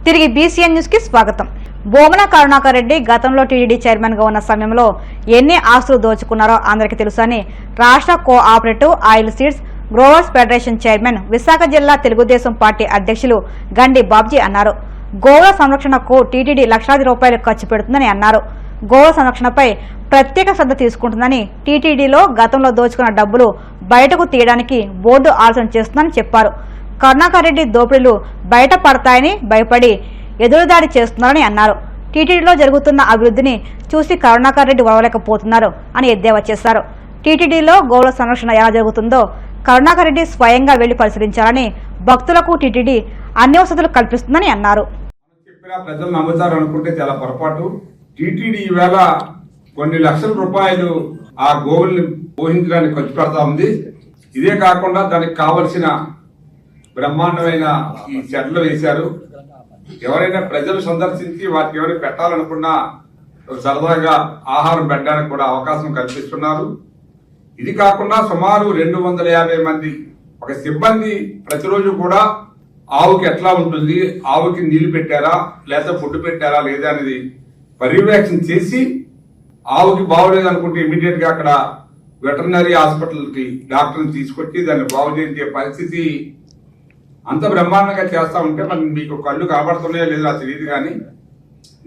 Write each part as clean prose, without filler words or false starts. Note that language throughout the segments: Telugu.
తిరిగి బీసీఎన్ న్యూస్ కి స్వాగతం. బోమన కరుణాకర్ రెడ్డి గతంలో టీటీడీ చైర్మన్ గా ఉన్న సమయంలో ఎన్ని ఆస్తులు దోచుకున్నారో అందరికీ తెలుసని రాష్ట్ర cooperative oil seeds growers federation chairman, Visakha జిల్లా తెలుగుదేశం పార్టీ అధ్యక్షులు గండి బాబ్జీ అన్నారు. గోవుల సంరక్షణకు టీటీడీ లక్షలాది రూపాయలు ఖర్చు పెడుతుందని అన్నారు. గోవుల సంరక్షణపై ప్రత్యేక శ్రద్ధ తీసుకుంటుందని, టీటీడీలో గతంలో దోచుకున్న డబ్బులు బయటకు తీయడానికి బోర్డు ఆలోచన చేస్తుందని చెప్పారు. కరుణాకర్ రెడ్డి దోపిడీలు బయట పడతాయని భయపడి ఎదురుదాడి చేస్తున్నారని అన్నారు. టీటీడీలో జరుగుతున్న అభివృద్ధిని చూసి కరుణాకర్ రెడ్డి వదలలేకపోతున్నారు అని ఎద్దేవా చేశారు. టీటీడీలో గోవుల సంరక్షణ ఎలా జరుగుతుందో కరుణాకర్ రెడ్డి స్వయంగా వెళ్లి పరిశీలించాలని, భక్తులకు టీటీడీ అన్ని వసతులు కల్పిస్తుందని అన్నారు. ప్రజలు నమ్ముతారు అనుకుంటే చాలా పొరపాటు. టీటీడీ ఈవేళ కొన్ని లక్షల రూపాయలు ఆ గోవుల్ని పోషించడానికి ఖర్చు పెడతా ఉంది. ఇదే కాకుండా దానికి కావలసిన బ్రహ్మాండమైన ఈ చెట్లు వేశారు. ఎవరైనా ప్రజలు సందర్శించి వాటికి ఎవరైనా పెట్టాలనుకున్నా సరదాగా ఆహారం పెట్టడానికి కూడా అవకాశం కల్పిస్తున్నారు. ఇది కాకుండా సుమారు 250 మంది ఒక సిబ్బంది ప్రతిరోజు కూడా ఆవుకి ఎట్లా ఉంటుంది, ఆవుకి నీళ్లు పెట్టారా లేదా ఫుడ్ పెట్టారా లేదా అనేది పర్యవేక్షణ చేసి, ఆవుకి బాగోలేదు అనుకుంటే ఇమీడియట్ గా అక్కడ వెటర్నరీ హాస్పిటల్ కి డాక్టర్ని తీసుకొచ్చి దాన్ని బాగు చేసే పరిస్థితి అంత బ్రహ్మాండంగా చేస్తా ఉంటే మరి మీకు కళ్ళు కనబడుతున్నాయో లేదో తెలియదు. కానీ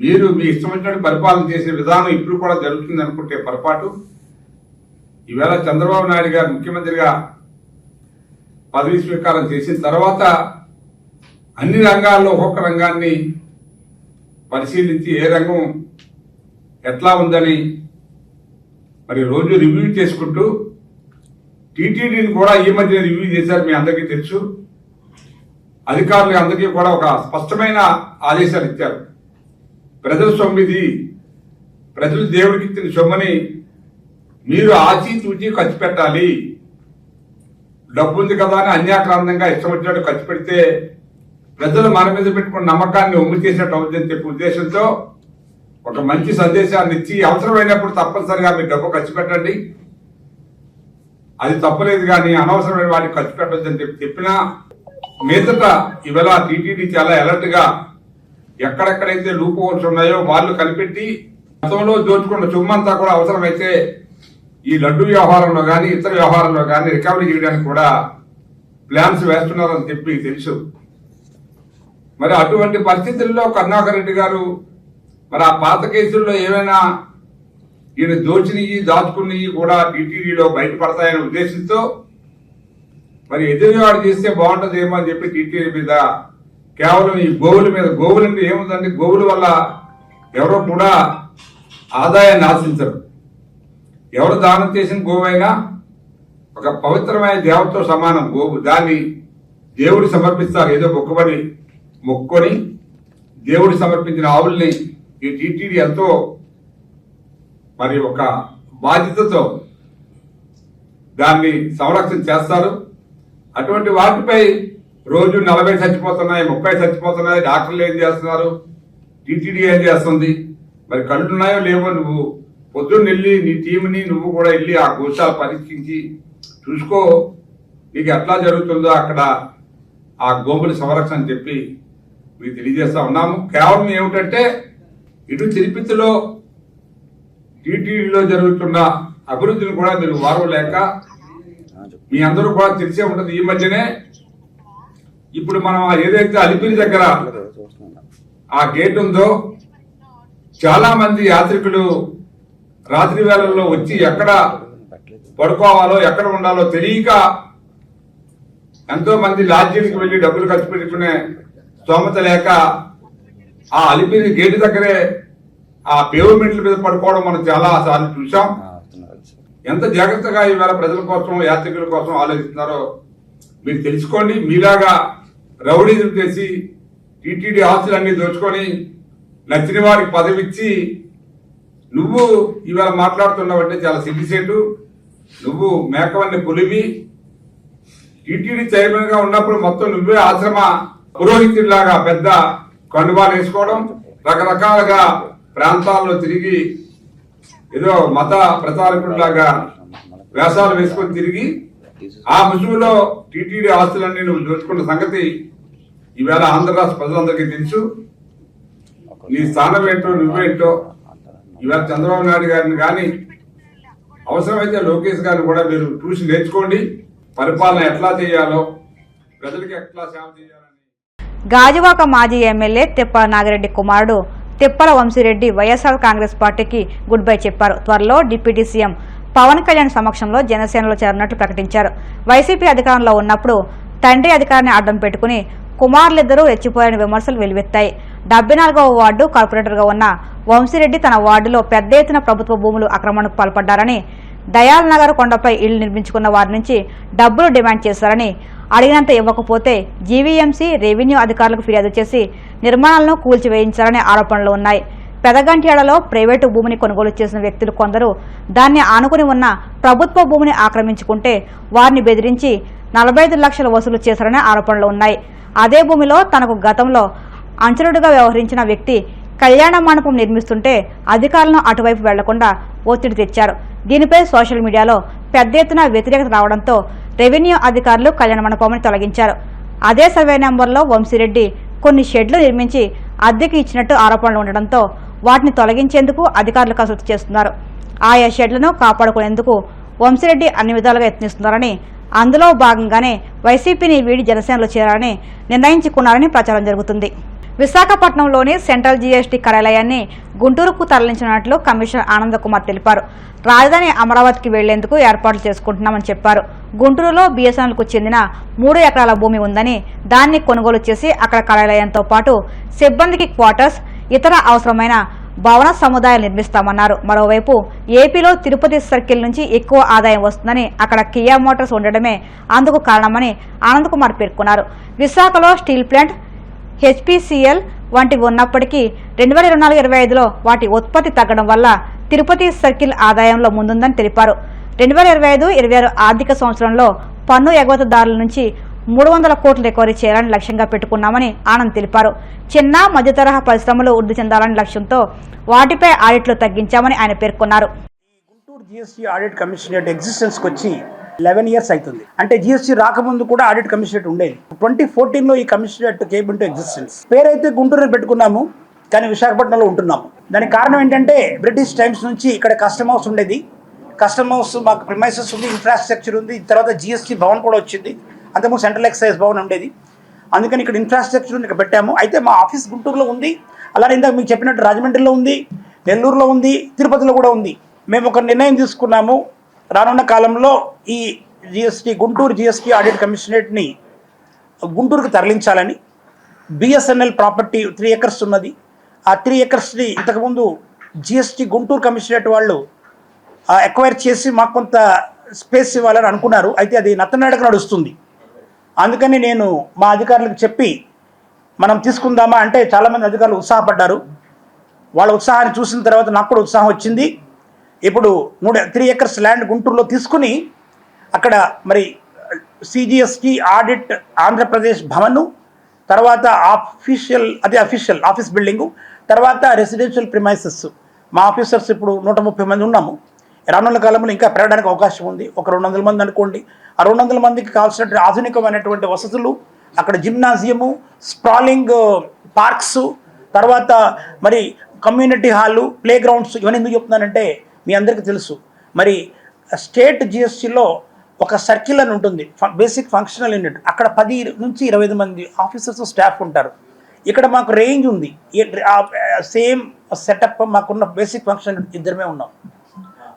మీరు మీ ఇష్టం వచ్చినట్టు పరిపాలన చేసే విధానం ఇప్పుడు కూడా జరుగుతుంది అనుకుంటే పొరపాటు. ఈవేళ చంద్రబాబు నాయుడు గారు ముఖ్యమంత్రిగా పదవి స్వీకారం చేసిన తర్వాత అన్ని రంగాల్లో ఒక్కొక్క రంగాన్ని పరిశీలించి ఏ రంగం ఎట్లా ఉందని మరి రోజు రివ్యూ చేసుకుంటూ టీటీడీని కూడా ఈ మధ్య రివ్యూ చేశారు. మీ అందరికీ తెలుసు. అధికారులు అందరికీ కూడా ఒక స్పష్టమైన ఆదేశాలు ఇచ్చారు. ప్రజల సొమ్మిది, ప్రజలు దేవుడికి ఇచ్చిన సొమ్మని మీరు ఆచితూచి ఖర్చు పెట్టాలి. డబ్బు ఉంది కదా అని అన్యాక్రాంతంగా ఇష్టం వచ్చినట్టు ఖర్చు పెడితే ప్రజలు మన మీద పెట్టుకున్న నమ్మకాన్ని ఒమ్ము చేసినట్టు అవుతుందని చెప్పే ఉద్దేశంతో ఒక మంచి సందేశాన్ని ఇచ్చి అవసరమైనప్పుడు తప్పనిసరిగా మీరు డబ్బు ఖర్చు పెట్టండి, అది తప్పలేదు కానీ అనవసరమైన వాటికి ఖర్చు పెట్టొద్దని చెప్పినా మీదట ఇవాళ టీటీడీ చాలా అలర్ట్ గా ఎక్కడెక్కడైతే లూప్ హోల్స్ ఉన్నాయో వాళ్ళు కనిపెట్టి గతంలో దోచుకున్న సొమ్మంతా కూడా అవసరమైతే ఈ లడ్డు వ్యవహారంలో కానీ ఇతర వ్యవహారంలో కానీ రికవరీ చేయడానికి కూడా ప్లాన్స్ వేస్తున్నారని చెప్పి తెలుసు. మరి అటువంటి పరిస్థితుల్లో కరుణాకర్ రెడ్డి గారు మరి ఆ పాత కేసుల్లో ఏమైనా ఈయన దోచినవి దాచుకున్నవి కూడా టీటీడీలో బయటపడతాయనే ఉద్దేశంతో మరి ఎదురువాడు చేస్తే బాగుంటుందేమో అని చెప్పి టీటీడీ మీద కేవలం ఈ గోవుల మీద, గోవులు అంటే ఏముందండి, గోవుల వల్ల ఎవరో కూడా ఆదాయాన్ని ఆశించరు. ఎవరు దానం చేసిన గోవైనా ఒక పవిత్రమైన దేవతతో సమానం గోవు. దాన్ని దేవుడి సమర్పిస్తారు. ఏదో మొక్కుకొని దేవుడి సమర్పించిన ఆవుల్ని ఈ టీటీడీ ఎంతో మరి ఒక బాధ్యతతో దాన్ని సంరక్షణ చేస్తారు. అటువంటి వాటిపై రోజు 40 చచ్చిపోతున్నాయి, 30 చచ్చిపోతున్నాయి. డాక్టర్లు ఏం చేస్తున్నారు, టీటీడీ ఏం చేస్తుంది? మరి కళ్ళున్నాయో లేవో నువ్వు పొద్దున్న వెళ్ళి నీ టీంని నువ్వు కూడా వెళ్ళి ఆ గోశాల పరీక్షించి చూసుకో, నీకు ఎట్లా జరుగుతుందో అక్కడ ఆ గోవుల సంరక్షణ అని చెప్పి మీకు తెలియజేస్తా ఉన్నాము. కేవలం ఏమిటంటే ఇటు తిరుపతిలో టీటీడీలో జరుగుతున్న అభివృద్ధిని కూడా మీరు వారవలేక మీ అందరూ కూడా తెలిసే ఉంటుంది. ఈ మధ్యనే ఇప్పుడు మనం ఏదైతే అలిపిరి దగ్గర ఆ గేట్ ఉందో చాలా మంది యాత్రికులు రాత్రి వేళల్లో వచ్చి ఎక్కడ పడుకోవాలో ఎక్కడ ఉండాలో తెలియక ఎంతో మంది లాడ్జీలకు వెళ్లి డబ్బులు ఖర్చు పెట్టుకునే స్తోమత లేక ఆ అలిపిరి గేటు దగ్గరే ఆ పేవ్మెంట్ల మీద పడుకోవడం మనం చాలా సార్లు చూసాం. ఎంత జాగ్రత్తగా ఈవేళ ప్రజల కోసం, యాత్రికుల కోసం ఆలోచిస్తున్నారో మీరు తెలుసుకోండి. మీలాగా రౌడీజం చేసి టీటీడీ ఆస్తులన్నీ దోచుకొని నచ్చిన వారికి పదవిచ్చి నువ్వు ఈవేళ మాట్లాడుతున్నావంటే చాలా సిగ్గుసేటు. నువ్వు మేకవన్ని పులివి. టీటీడీ చైర్మన్ గా ఉన్నప్పుడు మొత్తం నువ్వే ఆశ్రమ పురోహితుడిలాగా పెద్ద కండువాలు వేసుకోవడం, రకరకాలుగా ప్రాంతాల్లో తిరిగి ఏదో మత ప్రచారకుడిలాగా వేషాలు వేసుకొని తిరిగి ఆ ముసుగులో టీటీడీ ఆస్తులన్నీ నువ్వు దోచుకున్న సంగతి ఈవేళ ఆంధ్ర రాష్ట్ర ప్రజలందరికీ తెలుసు నీ స్థానం ఏంటో నువ్వేంటో. ఈవేళ చంద్రబాబు నాయుడు గారిని కానీ అవసరమైతే లోకేష్ గారిని కూడా మీరు చూసి నేర్చుకోండి. పరిపాలన ఎట్లా చేయాలో, ప్రజలకి ఎట్లా సేవ చేయాలని. గాజువాక మాజీ ఎమ్మెల్యే తిప్పల నాగిరెడ్డి కుమారుడు తిప్పల వంశీరెడ్డి వైఎస్ఆర్ కాంగ్రెస్ పార్టీకి గుడ్ బై చెప్పారు. త్వరలో డిప్యూటీ సీఎం పవన్ కళ్యాణ్ సమక్షంలో జనసేనలో చేరినట్లు ప్రకటించారు. వైసీపీ అధికారంలో ఉన్నప్పుడు తండ్రి అధికారాన్ని అడ్డం పెట్టుకుని కుమారులిద్దరూ రెచ్చిపోయారని విమర్శలు వెలువెత్తాయి. 74వ వార్డు కార్పొరేటర్గా ఉన్న వంశీరెడ్డి తన వార్డులో పెద్ద ఎత్తున ప్రభుత్వ భూములు ఆక్రమణకు పాల్పడ్డారని, దయాల్ నగర్ కొండపై ఇళ్లు నిర్మించుకున్న వారి నుంచి డబ్బులు డిమాండ్ చేశారని, అడిగినంత ఇవ్వకపోతే జీవీఎంసీ రెవెన్యూ అధికారులకు ఫిర్యాదు చేసి నిర్మాణాలను కూల్చివేయించారనే ఆరోపణలు ఉన్నాయి. పెదగంట్యాడలో ప్రైవేటు భూమిని కొనుగోలు చేసిన వ్యక్తులు కొందరు దాన్ని ఆనుకుని ఉన్న ప్రభుత్వ భూమిని ఆక్రమించుకుంటే వారిని బెదిరించి 45 లక్షలు వసూలు చేశారనే ఆరోపణలు ఉన్నాయి. అదే భూమిలో తనకు గతంలో అంచనుడిగా వ్యవహరించిన వ్యక్తి కళ్యాణ మండపం నిర్మిస్తుంటే అధికారులను అటువైపు వెళ్లకుండా ఒత్తిడి తెచ్చారు. దీనిపై సోషల్ మీడియాలో పెద్ద ఎత్తున వ్యతిరేకత రావడంతో రెవెన్యూ అధికారులు కళ్యాణ మండపాన్ని తొలగించారు. అదే సర్వే నెంబర్లో వంశీరెడ్డి కొన్ని షెడ్లు నిర్మించి అద్దెకి ఇచ్చినట్టు ఆరోపణలు ఉండడంతో వాటిని తొలగించేందుకు అధికారులు కసరత్తు చేస్తున్నారు. ఆయా షెడ్లను కాపాడుకునేందుకు వంశీరెడ్డి అన్ని విధాలుగా యత్నిస్తున్నారని, అందులో భాగంగానే వైసీపీని వీడి జనసేనలో చేరాలని నిర్ణయించుకున్నారని ప్రచారం జరుగుతుంది. విశాఖపట్నంలోని సెంట్రల్ జీఎస్టీ కార్యాలయాన్ని గుంటూరుకు తరలించినట్లు కమిషనర్ ఆనందకుమార్ తెలిపారు. రాజధాని అమరావతికి వెళ్లేందుకు ఏర్పాట్లు చేసుకుంటున్నామని చెప్పారు. గుంటూరులో బీఎస్ఎన్ఎల్కు చెందిన 3 ఎకరాల భూమి ఉందని, దాన్ని కొనుగోలు చేసి అక్కడ కార్యాలయంతో పాటు సిబ్బందికి క్వార్టర్స్, ఇతర అవసరమైన భవన సముదాయాలు నిర్మిస్తామన్నారు. మరోవైపు ఏపీలో తిరుపతి సర్కిల్ నుంచి ఎక్కువ ఆదాయం వస్తుందని, అక్కడ కియా మోటార్స్ ఉండడమే అందుకు కారణమని ఆనందకుమార్ పేర్కొన్నారు. విశాఖలో స్టీల్ ప్లాంట్, హెచ్పిసిఎల్ వంటివి ఉన్నప్పటికీ 2024-25లో వాటి ఉత్పత్తి తగ్గడం వల్ల తిరుపతి సర్కిల్ ఆదాయంలో ముందుందని తెలిపారు. 2025-26 ఆర్థిక సంవత్సరంలో పన్ను ఎగవేతదారుల నుంచి 300 కోట్లు రికవరీ చేయాలని లక్ష్యంగా పెట్టుకున్నామని ఆనంద్ తెలిపారు. చిన్న మధ్యతరహా పరిశ్రమలు వృద్ధి చెందాలని లక్ష్యంతో వాటిపై ఆడిట్లు తగ్గించామని ఆయన పేర్కొన్నారు. గుంటూరు జిఎస్టీ ఆడిట్ కమిషనరేట్ ఎగ్జిస్టెన్స్కి వచ్చి 11 years అవుతుంది. అంటే జిఎస్టీ రాకముందు కూడా ఆడిట్ కమిషనరేట్ ఉండేది. 2014లో ఈ కమిషనరేట్ కేమ్ ఇంటూ ఎగ్జిస్టెన్స్. పేరైతే గుంటూరులో పెట్టుకున్నాము, కానీ విశాఖపట్నంలో ఉంటున్నాము. దానికి కారణం ఏంటంటే బ్రిటిష్ టైమ్స్ నుంచి ఇక్కడ కస్టమ్ హౌస్ ఉండేది. కస్టమ్ హౌస్ మాకు ప్రిమైసెస్ ఉంది, ఇన్ఫ్రాస్ట్రక్చర్ ఉంది. తర్వాత జిఎస్టీ భవన్ కూడా వచ్చింది. అంతకుముందు సెంట్రల్ ఎక్సైజ్ భవన్ ఉండేది. అందుకని ఇక్కడ ఇన్ఫ్రాస్ట్రక్చర్ ఇక్కడ పెట్టాము. అయితే మా ఆఫీస్ గుంటూరులో ఉంది. అలానే ఇందాక మీకు చెప్పినట్టు రాజమండ్రిలో ఉంది, నెల్లూరులో ఉంది, తిరుపతిలో కూడా ఉంది. మేము ఒక నిర్ణయం తీసుకున్నాము. రానున్న కాలంలో ఈ గుంటూరు జిఎస్టీ ఆడిట్ కమిషనరేట్ని గుంటూరుకు తరలించాలని. బిఎస్ఎన్ఎల్ ప్రాపర్టీ 3 acres ఉన్నది. ఆ 3 acresని ఇంతకుముందు జిఎస్టీ గుంటూరు కమిషనరేట్ వాళ్ళు ఎక్వైర్ చేసి మాకు కొంత స్పేస్ ఇవ్వాలని అనుకున్నారు. అయితే అది నత్తనాడకు నడుస్తుంది. అందుకని నేను మా అధికారులకు చెప్పి మనం తీసుకుందామా అంటే చాలామంది అధికారులు ఉత్సాహపడ్డారు. వాళ్ళ ఉత్సాహాన్ని చూసిన తర్వాత నాకు కూడా ఉత్సాహం వచ్చింది. ఇప్పుడు 3 acres ల్యాండ్ గుంటూరులో తీసుకుని అక్కడ మరి సిజిఎస్టీ ఆడిట్ ఆంధ్రప్రదేశ్ భవను, తర్వాత అఫీషియల్ ఆఫీస్ బిల్డింగు, తర్వాత రెసిడెన్షియల్ ప్రిమైసెస్. మా ఆఫీసర్స్ ఇప్పుడు 130 మంది ఉన్నాము. రానున్న కాలంలో ఇంకా పెరగడానికి అవకాశం ఉంది. ఒక 200 మంది అనుకోండి. ఆ 200 మందికి కావాల్సిన ఆధునికమైనటువంటి వసతులు, అక్కడ జిమ్నాజియము, స్ప్రాలింగ్ పార్క్స్, తర్వాత మరి కమ్యూనిటీ హాలు, ప్లే గ్రౌండ్స్. ఇవన్నీ ఎందుకు చెప్తున్నానంటే మీ అందరికీ తెలుసు, మరి స్టేట్ జిఎస్టీలో ఒక సర్కిల్ అని ఉంటుంది, బేసిక్ ఫంక్షనల్ యూనిట్. అక్కడ 10 నుంచి 25 మంది ఆఫీసర్స్ స్టాఫ్ ఉంటారు. ఇక్కడ మాకు రేంజ్ ఉంది. సేమ్ సెటప్ మాకున్న బేసిక్ ఫంక్షన్ ఇద్దరమే ఉన్నాం.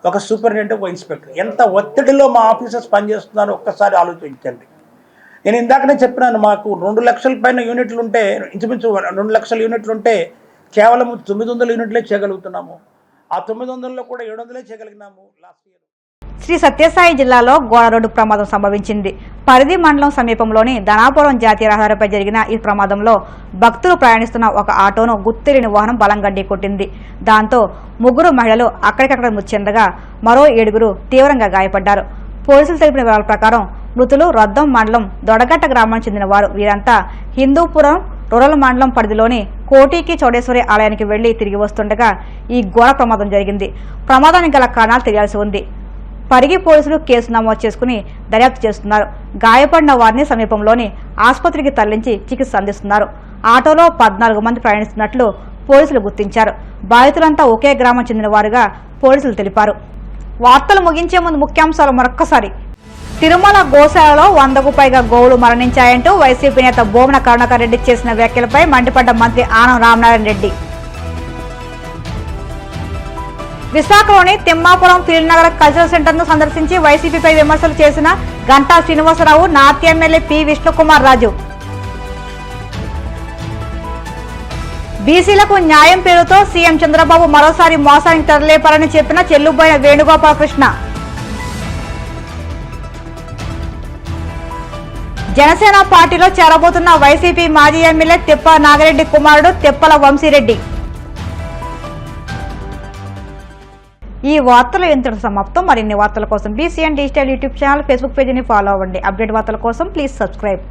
ఒక సూపరింటెండెంట్, ఒక ఇన్స్పెక్టర్. ఎంత ఒత్తిడిలో మా ఆఫీసర్స్ పనిచేస్తున్నారో ఒక్కసారి ఆలోచించండి. నేను ఇందాకనే చెప్పినాను, మాకు 2 లక్షల పైన యూనిట్లు ఉంటే, ఇంచుమించు 2 లక్షల యూనిట్లు ఉంటే కేవలం 900 యూనిట్లే చేయగలుగుతున్నాము. ఆ 900లో కూడా 700 చేయగలిగినాము లాస్ట్ ఇయర్. శ్రీ సత్యసాయి జిల్లాలో ఘోర రోడ్డు ప్రమాదం సంభవించింది. పరిధి మండలం సమీపంలోని ధనాపురం జాతీయ రహదారిపై జరిగిన ఈ ప్రమాదంలో భక్తులు ప్రయాణిస్తున్న ఒక ఆటోను గుర్తులేని వాహనం బలంగా ఢీకొట్టింది. దాంతో 3 మహిళలు అక్కడికక్కడ మృతి చెందగా మరో 7 తీవ్రంగా గాయపడ్డారు. పోలీసులు తెలిపిన వివరాల ప్రకారం మృతులు రద్దం మండలం దొడగట్ట గ్రామానికి చెందిన వారు. వీరంతా హిందూపురం రూరల్ మండలం పరిధిలోని కోటికి చౌడేశ్వరి ఆలయానికి వెళ్లి తిరిగి వస్తుండగా ఈ ఘోర ప్రమాదం జరిగింది. ప్రమాదానికి గల కారణాలు తెలియాల్సి ఉంది. పరిగి పోలీసులు కేసు నమోదు చేసుకుని దర్యాప్తు చేస్తున్నారు. గాయపడిన వారిని సమీపంలోని ఆసుపత్రికి తరలించి చికిత్స అందిస్తున్నారు. ఆటోలో 14 మంది ప్రయాణిస్తున్నట్లు పోలీసులు గుర్తించారు. బాధితులంతా ఒకే గ్రామం చెందిన వారుగా పోలీసులు తెలిపారు. వార్తలు ముగించే ముందు ముఖ్యాంశాలు మరొక్కసారి. తిరుమల గోశాలలో 100కు పైగా గోవులు మరణించాయంటూ వైసీపీ నేత బోమన కరుణాకర్ రెడ్డి చేసిన వ్యాఖ్యలపై మండిపడ్డ మంత్రి ఆనం రామనారాయణ రెడ్డి. విశాఖలోని Thimmapuram field Nagar cultural centre ను సందర్శించి వైసీపీపై విమర్శలు చేసిన Ganta Srinivasarao, north MLA P Vishnukumar Raju. బీసీలకు న్యాయం పేరుతో సీఎం చంద్రబాబు మరోసారి మోసానికి తెరలేపారని చెప్పిన చెల్లుబోయిన వేణుగోపాలకృష్ణ. జనసేన పార్టీలో చేరబోతున్న వైసీపీ మాజీ ఎమ్మెల్యే తిప్పల నాగిరెడ్డి కుమారుడు తిప్పల వంశీరెడ్డి. ఈ వార్తలు ఇంతటి సమాప్తం. మరిన్ని వార్తల కోసం BCN digital YouTube channel, Facebook పేజీని ఫాలో అవ్వండి. అప్డేట్ వార్తల కోసం ప్లీజ్ సబ్స్క్రైబ్.